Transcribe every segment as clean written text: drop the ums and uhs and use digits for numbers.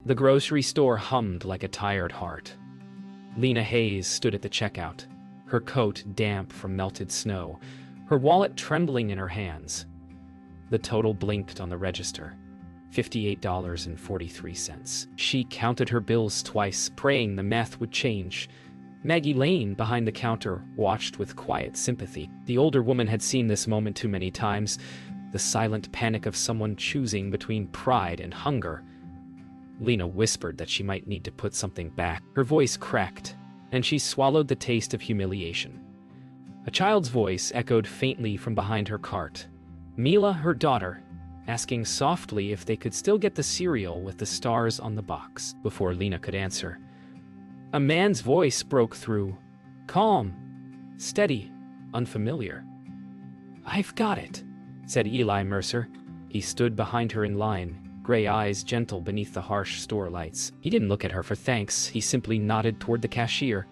The grocery store hummed like a tired heart. Lena Hayes stood at the checkout, her coat damp from melted snow, her wallet trembling in her hands. The total blinked on the register. $58.43. She counted her bills twice, praying the math would change. Maggie Lane, behind the counter, watched with quiet sympathy. The older woman had seen this moment too many times, the silent panic of someone choosing between pride and hunger. Lena whispered that she might need to put something back. Her voice cracked, and she swallowed the taste of humiliation. A child's voice echoed faintly from behind her cart. Mila, her daughter, asking softly if they could still get the cereal with the stars on the box. Before Lena could answer, a man's voice broke through, calm, steady, unfamiliar. "I've got it," said Eli Mercer. He stood behind her in line, gray eyes gentle beneath the harsh store lights. He didn't look at her for thanks, he simply nodded toward the cashier.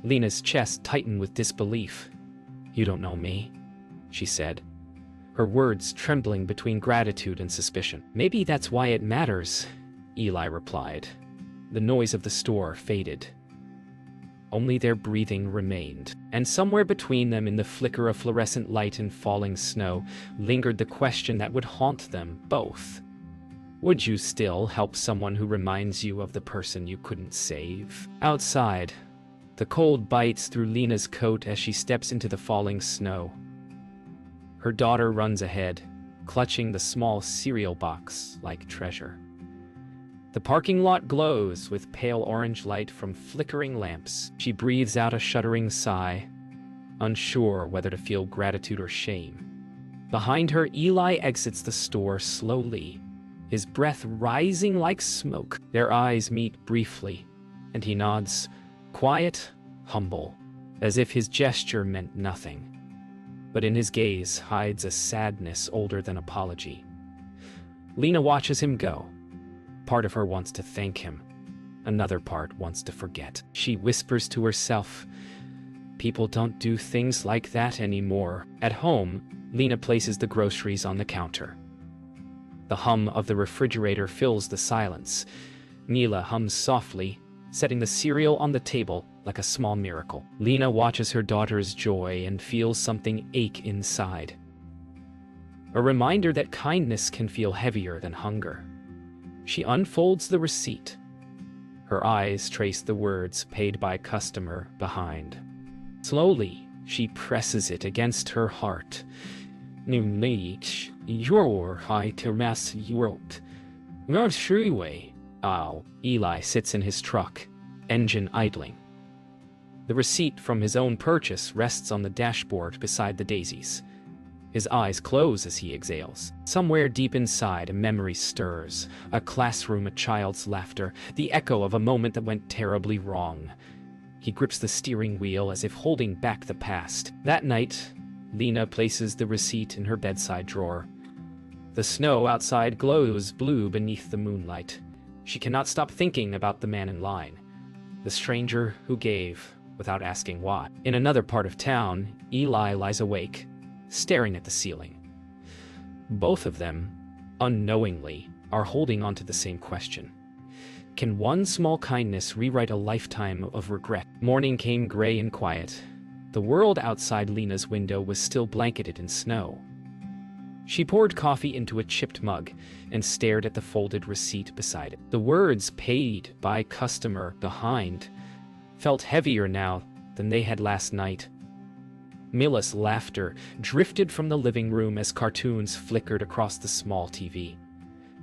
Lena's chest tightened with disbelief. "You don't know me," she said, her words trembling between gratitude and suspicion. "Maybe that's why it matters," Eli replied. The noise of the store faded. Only their breathing remained, and somewhere between them, in the flicker of fluorescent light and falling snow, lingered the question that would haunt them both. Would you still help someone who reminds you of the person you couldn't save? Outside, the cold bites through Lena's coat as she steps into the falling snow. Her daughter runs ahead, clutching the small cereal box like treasure. The parking lot glows with pale orange light from flickering lamps. She breathes out a shuddering sigh, unsure whether to feel gratitude or shame. Behind her, Eli exits the store slowly, his breath rising like smoke. Their eyes meet briefly, and he nods, quiet, humble, as if his gesture meant nothing. But in his gaze hides a sadness older than apology. Lena watches him go. Part of her wants to thank him. Another part wants to forget. She whispers to herself, "People don't do things like that anymore." At home, Lena places the groceries on the counter. The hum of the refrigerator fills the silence. Mila hums softly, setting the cereal on the table like a small miracle. Lena watches her daughter's joy and feels something ache inside. A reminder that kindness can feel heavier than hunger. She unfolds the receipt. Her eyes trace the words "paid by customer" behind. Slowly, she presses it against her heart. Eli sits in his truck, engine idling. The receipt from his own purchase rests on the dashboard beside the daisies. His eyes close as he exhales. Somewhere deep inside, a memory stirs. A classroom, a child's laughter, the echo of a moment that went terribly wrong. He grips the steering wheel as if holding back the past. That night, Lena places the receipt in her bedside drawer. The snow outside glows blue beneath the moonlight. She cannot stop thinking about the man in line, the stranger who gave without asking why. In another part of town, Eli lies awake, staring at the ceiling. Both of them, unknowingly, are holding on to the same question. Can one small kindness rewrite a lifetime of regret? Morning came gray and quiet. The world outside Lena's window was still blanketed in snow. She poured coffee into a chipped mug and stared at the folded receipt beside it. The words "paid by customer" behind felt heavier now than they had last night. Mila's laughter drifted from the living room as cartoons flickered across the small TV.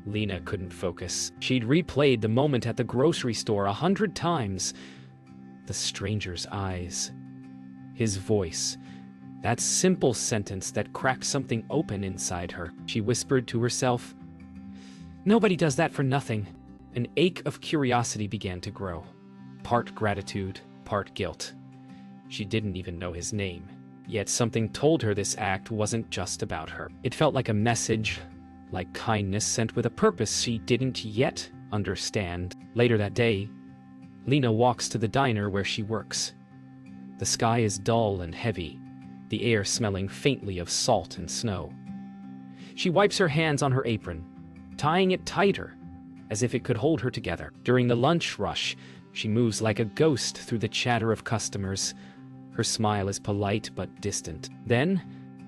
Lena couldn't focus. She'd replayed the moment at the grocery store 100 times. The stranger's eyes, his voice, that simple sentence that cracked something open inside her. She whispered to herself, "Nobody does that for nothing." An ache of curiosity began to grow, part gratitude, part guilt. She didn't even know his name. Yet something told her this act wasn't just about her. It felt like a message, like kindness sent with a purpose she didn't yet understand. Later that day, Lena walks to the diner where she works. The sky is dull and heavy, the air smelling faintly of salt and snow. She wipes her hands on her apron, tying it tighter. as if it could hold her together. During the lunch rush, she moves like a ghost through the chatter of customers. Her smile is polite but distant. Then,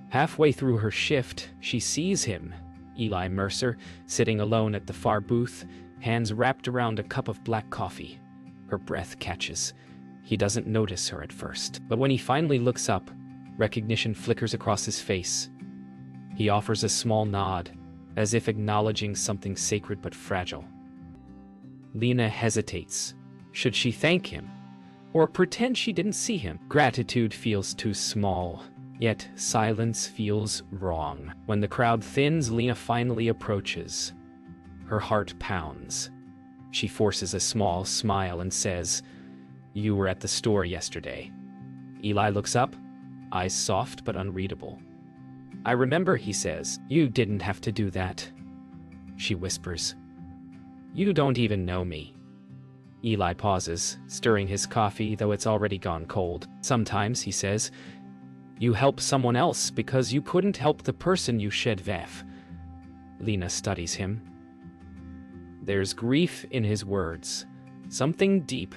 halfway through her shift, she sees him, Eli Mercer, sitting alone at the far booth, hands wrapped around a cup of black coffee. Her breath catches. He doesn't notice her at first, but when he finally looks up, recognition flickers across his face. He offers a small nod, as if acknowledging something sacred but fragile. Lena hesitates. Should she thank him, or pretend she didn't see him? Gratitude feels too small, yet silence feels wrong. When the crowd thins, Lena finally approaches. Her heart pounds. She forces a small smile and says, "You were at the store yesterday." Eli looks up, eyes soft but unreadable. "I remember," he says. "You didn't have to do that." She whispers, "You don't even know me." Eli pauses, stirring his coffee, though it's already gone cold. "Sometimes," he says, "you help someone else because you couldn't help the person you should have." Lena studies him. There's grief in his words, something deep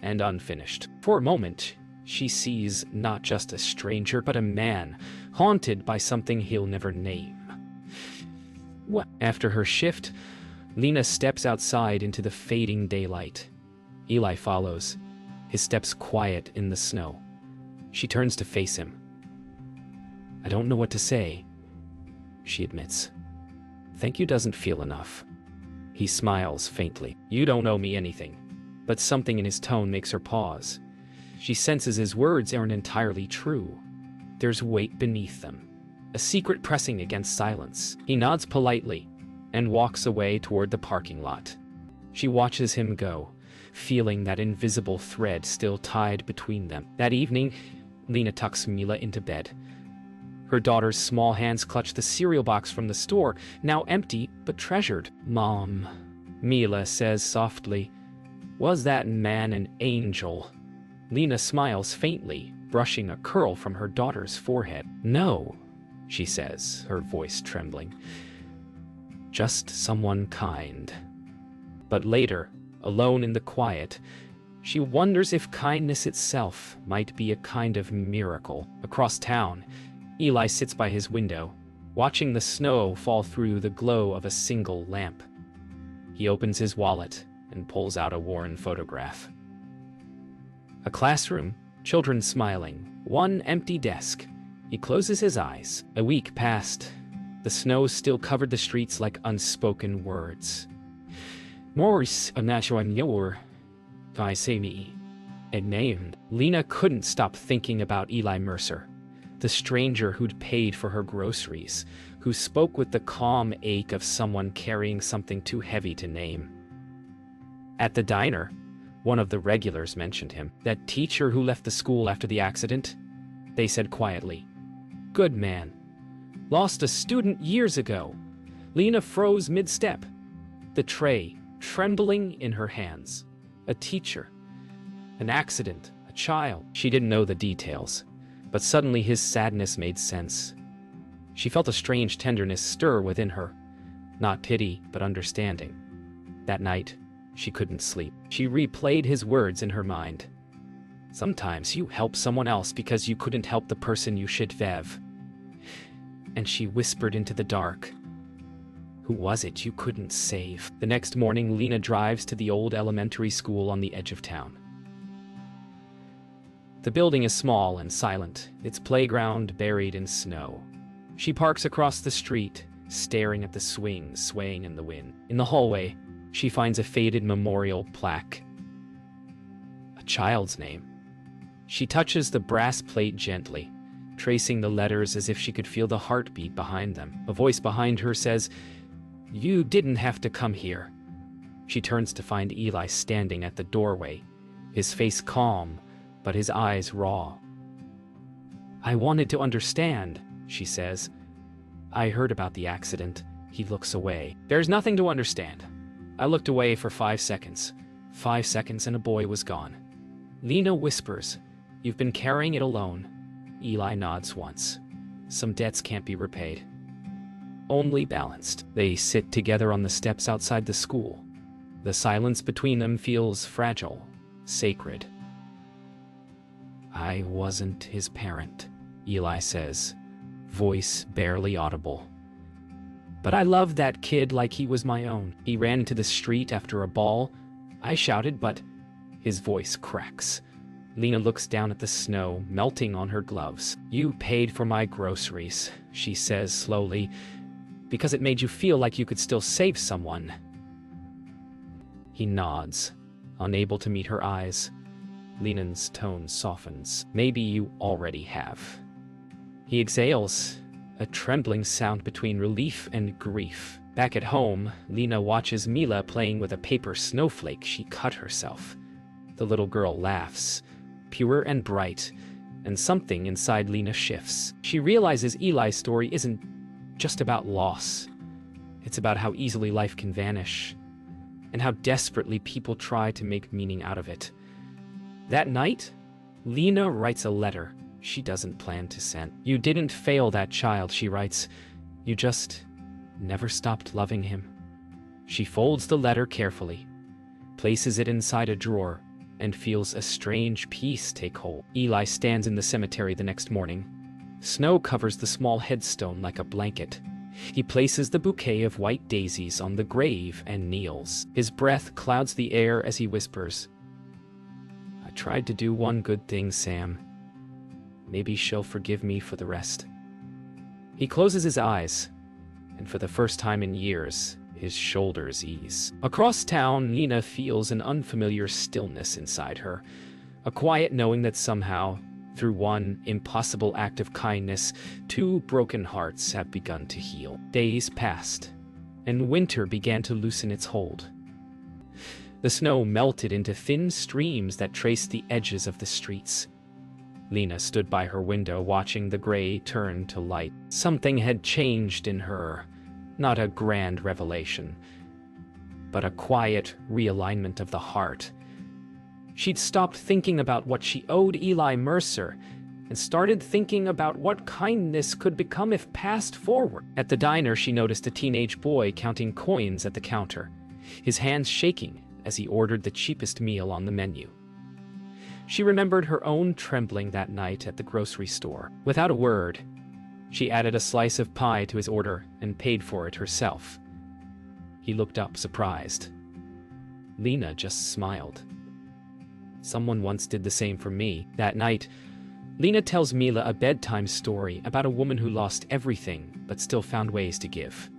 and unfinished. For a moment, she sees not just a stranger, but a man haunted by something he'll never name. After her shift, Lena steps outside into the fading daylight. Eli follows, his steps quiet in the snow. She turns to face him. "I don't know what to say," she admits. "Thank you doesn't feel enough." He smiles faintly. "You don't owe me anything." But something in his tone makes her pause. She senses his words aren't entirely true. There's weight beneath them, a secret pressing against silence. He nods politely and walks away toward the parking lot. She watches him go, feeling that invisible thread still tied between them. That evening, Lena tucks Mila into bed. Her daughter's small hands clutch the cereal box from the store, now empty but treasured. "Mom," Mila says softly, "was that man an angel?" Lena smiles faintly, brushing a curl from her daughter's forehead. "No," she says, her voice trembling. "Just someone kind." But later, alone in the quiet, she wonders if kindness itself might be a kind of miracle. Across town, Eli sits by his window, watching the snow fall through the glow of a single lamp. He opens his wallet and pulls out a worn photograph. A classroom, children smiling, one empty desk. He closes his eyes. A week passed. The snow still covered the streets like unspoken words. "Morris Anashwanyor, I say me," it named. Lena couldn't stop thinking about Eli Mercer, the stranger who'd paid for her groceries, who spoke with the calm ache of someone carrying something too heavy to name. At the diner, one of the regulars mentioned him. "That teacher who left the school after the accident?" they said quietly. "Good man. Lost a student years ago." Lena froze mid-step, the tray trembling in her hands. A teacher, an accident, a child. She didn't know the details, but suddenly his sadness made sense. She felt a strange tenderness stir within her, not pity, but understanding. That night, she couldn't sleep. She replayed his words in her mind. "Sometimes you help someone else because you couldn't help the person you should have." And she whispered into the dark, "Who was it you couldn't save?" The next morning, Lena drives to the old elementary school on the edge of town. The building is small and silent, its playground buried in snow. She parks across the street, staring at the swings swaying in the wind. In the hallway, she finds a faded memorial plaque. A child's name. She touches the brass plate gently, tracing the letters as if she could feel the heartbeat behind them. A voice behind her says, "You didn't have to come here." She turns to find Eli standing at the doorway, his face calm, but his eyes raw. "I wanted to understand," she says. "I heard about the accident." He looks away. "There's nothing to understand. I looked away for 5 seconds. 5 seconds and a boy was gone." Lena whispers, "You've been carrying it alone." Eli nods once. "Some debts can't be repaid. Only balanced." They sit together on the steps outside the school. The silence between them feels fragile, sacred. "I wasn't his parent," Eli says, voice barely audible. "But I loved that kid like he was my own. He ran into the street after a ball. I shouted, but..." His voice cracks. Lena looks down at the snow melting on her gloves. "You paid for my groceries," she says slowly, "because it made you feel like you could still save someone." He nods, unable to meet her eyes. Lena's tone softens. "Maybe you already have." He exhales, a trembling sound between relief and grief. Back at home, Lena watches Mila playing with a paper snowflake she cut herself. The little girl laughs, pure and bright, and something inside Lena shifts. She realizes Eli's story isn't just about loss. It's about how easily life can vanish, and how desperately people try to make meaning out of it. That night, Lena writes a letter she doesn't plan to send. "You didn't fail that child," she writes. "You just never stopped loving him." She folds the letter carefully, places it inside a drawer, and feels a strange peace take hold. Eli stands in the cemetery the next morning. Snow covers the small headstone like a blanket. He places the bouquet of white daisies on the grave and kneels. His breath clouds the air as he whispers, "I tried to do one good thing, Sam. Maybe she'll forgive me for the rest." He closes his eyes, and for the first time in years, his shoulders ease. Across town, Nina feels an unfamiliar stillness inside her, a quiet knowing that somehow, through one impossible act of kindness, two broken hearts have begun to heal. Days passed, and winter began to loosen its hold. The snow melted into thin streams that traced the edges of the streets. Lena stood by her window watching the gray turn to light. Something had changed in her, not a grand revelation, but a quiet realignment of the heart. She'd stopped thinking about what she owed Eli Mercer and started thinking about what kindness could become if passed forward. At the diner, she noticed a teenage boy counting coins at the counter, his hands shaking as he ordered the cheapest meal on the menu. She remembered her own trembling that night at the grocery store. Without a word, she added a slice of pie to his order and paid for it herself. He looked up, surprised. Lena just smiled. "Someone once did the same for me." That night, Lena tells Mila a bedtime story about a woman who lost everything but still found ways to give.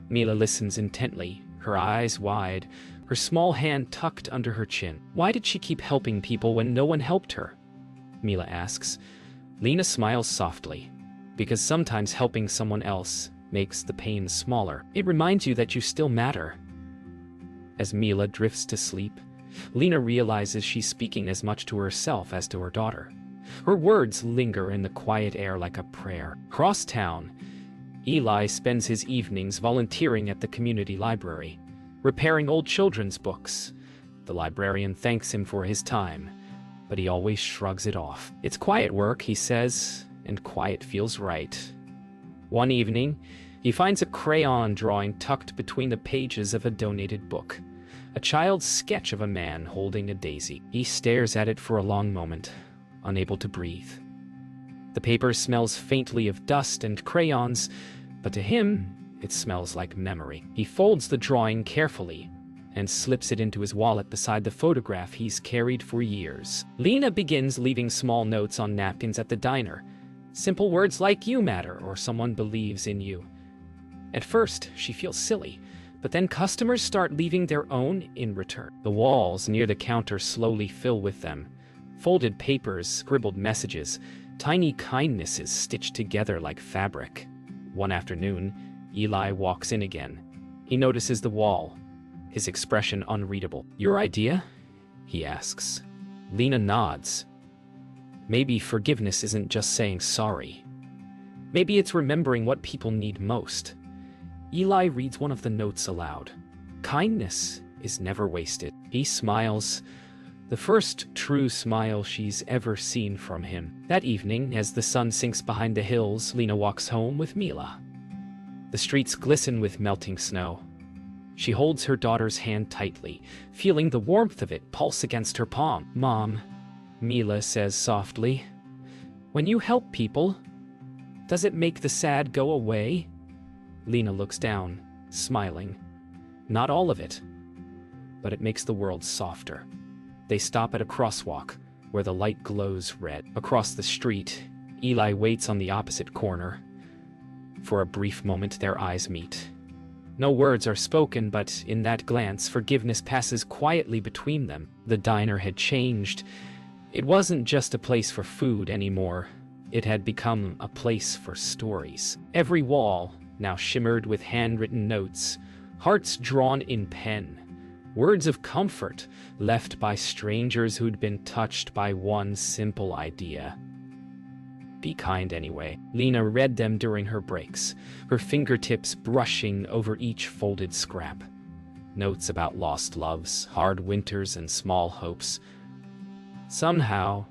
Mila listens intently, her eyes wide, her small hand tucked under her chin. "Why did she keep helping people when no one helped her?" Mila asks. Lena smiles softly, because sometimes helping someone else makes the pain smaller. It reminds you that you still matter. As Mila drifts to sleep, Lena realizes she's speaking as much to herself as to her daughter. Her words linger in the quiet air like a prayer. Across town, Eli spends his evenings volunteering at the community library, repairing old children's books. The librarian thanks him for his time, but he always shrugs it off. "It's quiet work," he says, and quiet feels right. One evening, he finds a crayon drawing tucked between the pages of a donated book, a child's sketch of a man holding a daisy. He stares at it for a long moment, unable to breathe. The paper smells faintly of dust and crayons, but to him, it smells like memory. He folds the drawing carefully and slips it into his wallet beside the photograph he's carried for years. Lena begins leaving small notes on napkins at the diner. Simple words like "you matter" or "someone believes in you." At first, she feels silly, but then customers start leaving their own in return. The walls near the counter slowly fill with them. Folded papers, scribbled messages, tiny kindnesses stitched together like fabric. One afternoon, Eli walks in again. He notices the wall, his expression unreadable. "Your idea?" he asks. Lena nods. Maybe forgiveness isn't just saying sorry. Maybe it's remembering what people need most. Eli reads one of the notes aloud. "Kindness is never wasted." He smiles, the first true smile she's ever seen from him. That evening, as the sun sinks behind the hills, Lena walks home with Mila. The streets glisten with melting snow. She holds her daughter's hand tightly, feeling the warmth of it pulse against her palm. "Mom," Mila says softly, "when you help people, does it make the sad go away?" Lena looks down, smiling. "Not all of it, but it makes the world softer." They stop at a crosswalk, where the light glows red. Across the street, Eli waits on the opposite corner. For a brief moment, their eyes meet. No words are spoken, but in that glance, forgiveness passes quietly between them. The diner had changed. It wasn't just a place for food anymore. It had become a place for stories. Every wall now shimmered with handwritten notes, hearts drawn in pen, words of comfort left by strangers who'd been touched by one simple idea. Be kind anyway. Lena read them during her breaks, her fingertips brushing over each folded scrap. Notes about lost loves, hard winters, and small hopes. Somehow,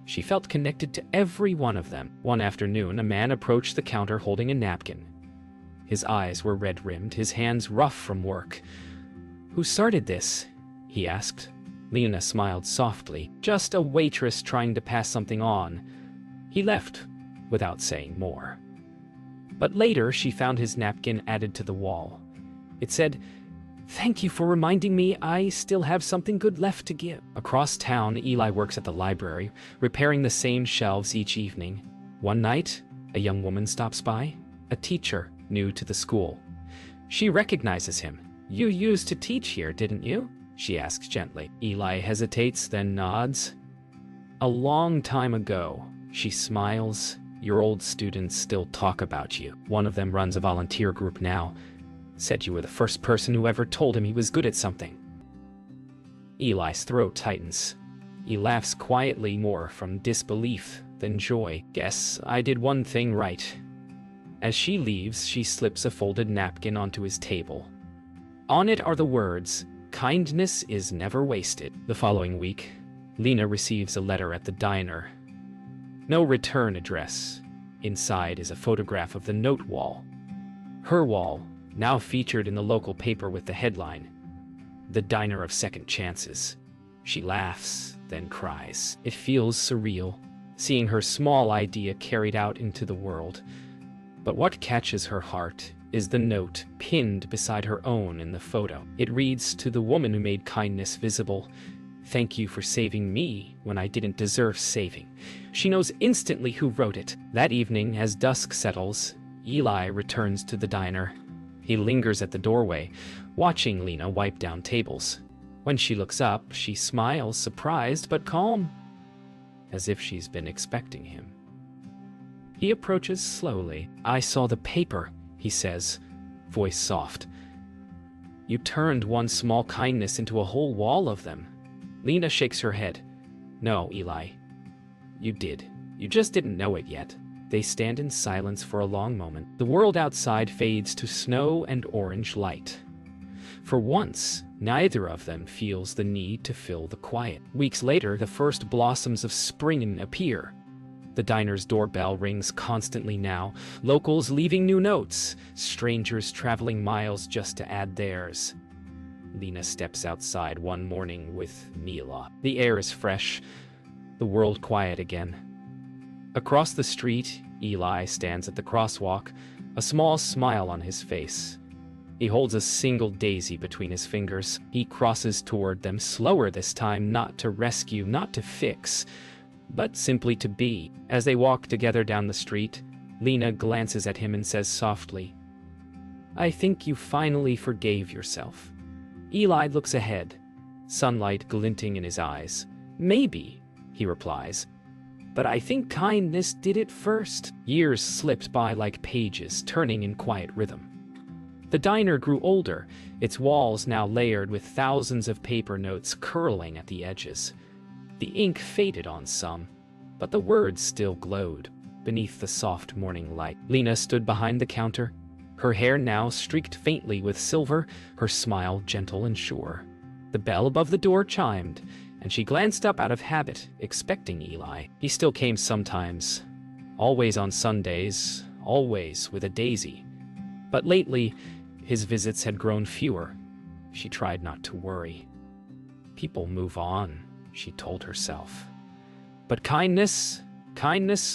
she felt connected to every one of them. One afternoon, a man approached the counter holding a napkin. His eyes were red-rimmed, his hands rough from work. "Who started this?" he asked. Lena smiled softly. "Just a waitress trying to pass something on." He left without saying more. But later, she found his napkin added to the wall. It said, "Thank you for reminding me I still have something good left to give." Across town, Eli works at the library, repairing the same shelves each evening. One night, a young woman stops by, a teacher new to the school. She recognizes him. "You used to teach here, didn't you?" she asks gently. Eli hesitates, then nods. "A long time ago." She smiles. "Your old students still talk about you. One of them runs a volunteer group now. Said you were the first person who ever told him he was good at something." Eli's throat tightens. He laughs quietly, more from disbelief than joy. "Guess I did one thing right." As she leaves, she slips a folded napkin onto his table. On it are the words, "Kindness is never wasted." The following week, Lena receives a letter at the diner. No return address. Inside is a photograph of the note wall. Her wall, now featured in the local paper with the headline, "The Diner of Second Chances." She laughs, then cries. It feels surreal, seeing her small idea carried out into the world. But what catches her heart is the note pinned beside her own in the photo. It reads, "To the woman who made kindness visible, thank you for saving me when I didn't deserve saving." She knows instantly who wrote it. That evening, as dusk settles, Eli returns to the diner. He lingers at the doorway, watching Lena wipe down tables. When she looks up, she smiles, surprised but calm, as if she's been expecting him. He approaches slowly. "I saw the paper," he says, voice soft. "You turned one small kindness into a whole wall of them." Lena shakes her head. "No, Eli. You did. You just didn't know it yet." They stand in silence for a long moment. The world outside fades to snow and orange light. For once, neither of them feels the need to fill the quiet. Weeks later, the first blossoms of spring appear. The diner's doorbell rings constantly now, locals leaving new notes, strangers traveling miles just to add theirs. Lena steps outside one morning with Mila. The air is fresh, the world quiet again. Across the street, Eli stands at the crosswalk, a small smile on his face. He holds a single daisy between his fingers. He crosses toward them, slower this time, not to rescue, not to fix, but simply to be. As they walk together down the street, Lena glances at him and says softly, "I think you finally forgave yourself." Eli looks ahead, sunlight glinting in his eyes. "Maybe," he replies, "but I think kindness did it first." Years slipped by like pages, turning in quiet rhythm. The diner grew older, its walls now layered with thousands of paper notes curling at the edges. The ink faded on some, but the words still glowed beneath the soft morning light. Lena stood behind the counter, her hair now streaked faintly with silver, her smile gentle and sure. The bell above the door chimed, and she glanced up out of habit, expecting Eli. He still came sometimes, always on Sundays, always with a daisy. But lately, His visits had grown fewer. She tried not to worry. People move on, she told herself. But kindness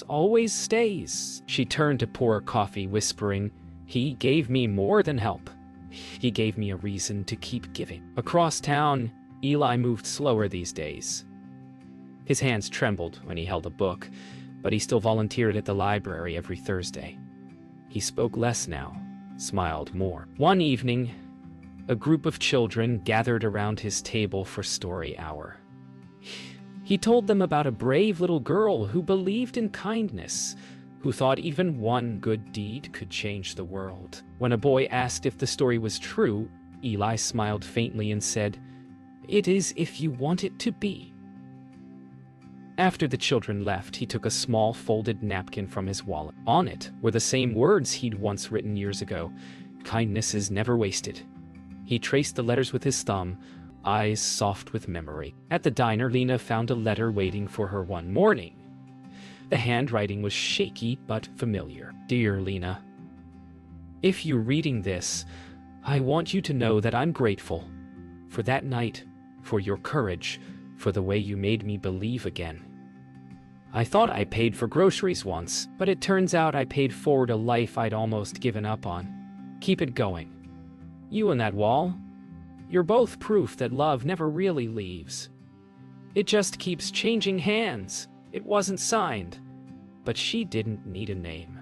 always stays. She turned to pour her coffee, whispering, "He gave me more than help. He gave me a reason to keep giving." Across town, Eli moved slower these days. His hands trembled when he held a book, but he still volunteered at the library every Thursday. He spoke less now, smiled more. One evening, a group of children gathered around his table for story hour. He told them about a brave little girl who believed in kindness, who thought even one good deed could change the world. When a boy asked if the story was true, Eli smiled faintly and said, "It is if you want it to be." After the children left, he took a small folded napkin from his wallet. On it were the same words he'd once written years ago: "Kindness is never wasted." He traced the letters with his thumb, eyes soft with memory. At the diner, Lena found a letter waiting for her one morning. The handwriting was shaky but familiar. "Dear Lena, if you're reading this, I want you to know that I'm grateful for that night, for your courage, for the way you made me believe again. I thought I paid for groceries once, but it turns out I paid forward a life I'd almost given up on. Keep it going. You and that wall, you're both proof that love never really leaves. It just keeps changing hands. It wasn't signed, but she didn't need a name."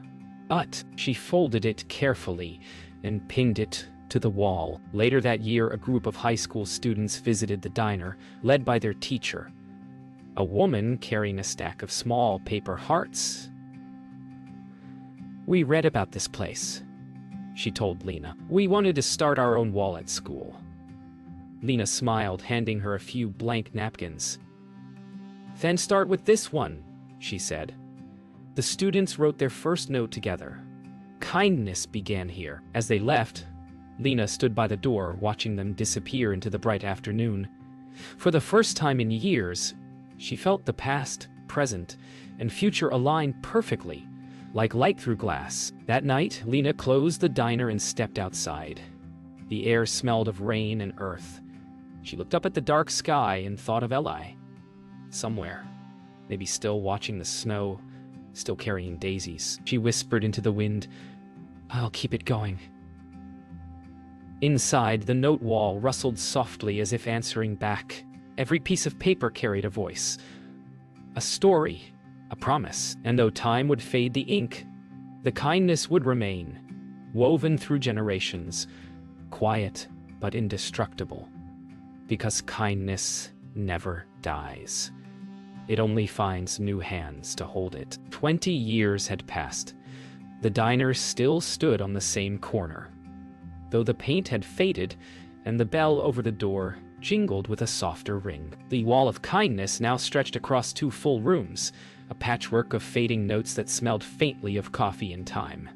But she folded it carefully and pinned it to the wall. Later that year, a group of high school students visited the diner, led by their teacher, a woman carrying a stack of small paper hearts. "We read about this place," she told Lena. "We wanted to start our own wall at school." Lena smiled, handing her a few blank napkins. "Then start with this one," she said. The students wrote their first note together. Kindness began here. As they left, Lena stood by the door, watching them disappear into the bright afternoon. For the first time in years, she felt the past, present, and future align perfectly, like light through glass. That night, Lena closed the diner and stepped outside. The air smelled of rain and earth. She looked up at the dark sky and thought of Eli. Somewhere, maybe still watching the snow, still carrying daisies. She whispered into the wind, "I'll keep it going." Inside, the note wall rustled softly as if answering back. Every piece of paper carried a voice, a story, a promise. And though time would fade the ink, the kindness would remain, woven through generations, quiet but indestructible. Because kindness never dies. It only finds new hands to hold it. 20 years had passed. The diner still stood on the same corner, though the paint had faded and the bell over the door jingled with a softer ring. The wall of kindness now stretched across 2 full rooms, a patchwork of fading notes that smelled faintly of coffee and time.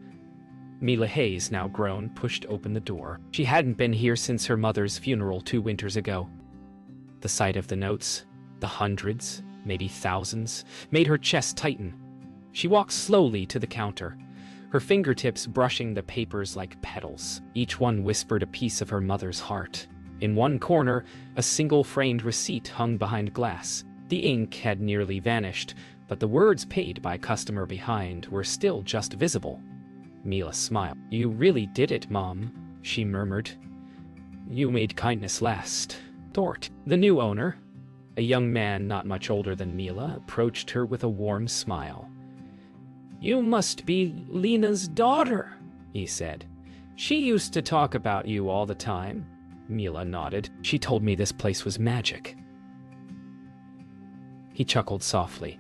Mila Hayes, now grown, pushed open the door. She hadn't been here since her mother's funeral 2 winters ago. The sight of the notes, the hundreds, maybe thousands, made her chest tighten. She walked slowly to the counter, her fingertips brushing the papers like petals. Each one whispered a piece of her mother's heart. In one corner, a single framed receipt hung behind glass. The ink had nearly vanished, but the words paid by customer behind were still just visible. Mila smiled. "You really did it, Mom," she murmured. "You made kindness last." Dort, the new owner, a young man not much older than Mila, approached her with a warm smile. "You must be Lena's daughter," he said. "She used to talk about you all the time." Mila nodded. "She told me this place was magic." He chuckled softly.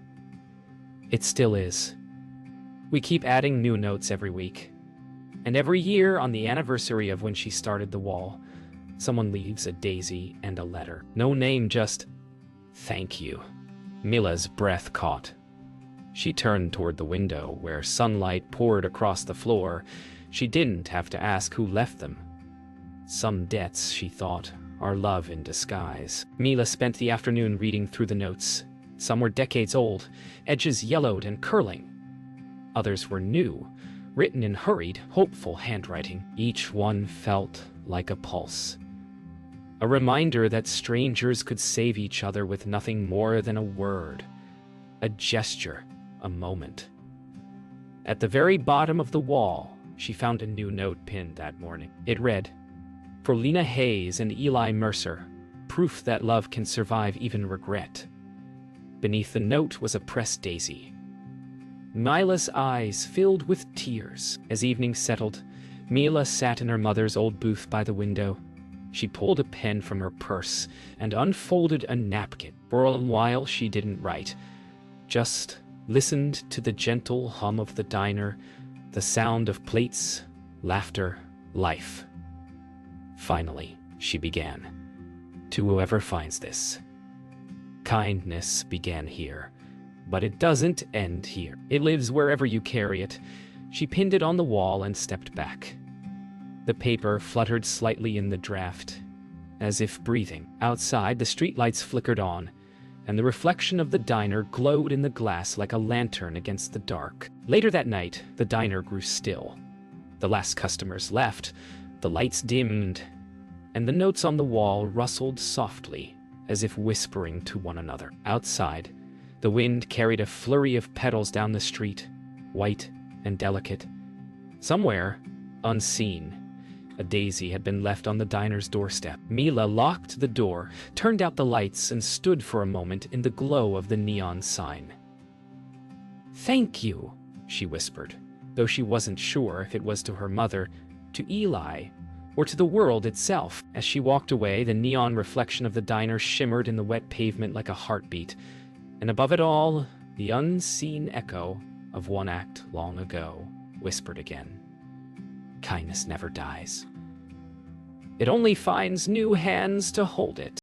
"It still is. We keep adding new notes every week. And every year, on the anniversary of when she started the wall, someone leaves a daisy and a letter. No name, just thank you." Mila's breath caught. She turned toward the window, where sunlight poured across the floor. She didn't have to ask who left them. Some debts, she thought, are love in disguise. Mila spent the afternoon reading through the notes. Some were decades old, edges yellowed and curling. Others were new, written in hurried, hopeful handwriting. Each one felt like a pulse. A reminder that strangers could save each other with nothing more than a word, a gesture, a moment. At the very bottom of the wall, she found a new note pinned that morning. It read, "For Lena Hayes and Eli Mercer, proof that love can survive even regret." Beneath the note was a pressed daisy. Mila's eyes filled with tears. As evening settled, Mila sat in her mother's old booth by the window. She pulled a pen from her purse and unfolded a napkin. For a while she didn't write, just listened to the gentle hum of the diner, the sound of plates, laughter, life. Finally, she began. "To whoever finds this, kindness began here, but it doesn't end here. It lives wherever you carry it." She pinned it on the wall and stepped back. The paper fluttered slightly in the draft, as if breathing. Outside, the streetlights flickered on, and the reflection of the diner glowed in the glass like a lantern against the dark. Later that night, the diner grew still. The last customers left, the lights dimmed, and the notes on the wall rustled softly, as if whispering to one another. Outside, the wind carried a flurry of petals down the street, white and delicate. Somewhere, unseen, a daisy had been left on the diner's doorstep. Mila locked the door, turned out the lights, and stood for a moment in the glow of the neon sign. "Thank you," she whispered, though she wasn't sure if it was to her mother, to Eli, or to the world itself. As she walked away, the neon reflection of the diner shimmered in the wet pavement like a heartbeat, and above it all, the unseen echo of one act long ago whispered again. Kindness never dies. It only finds new hands to hold it.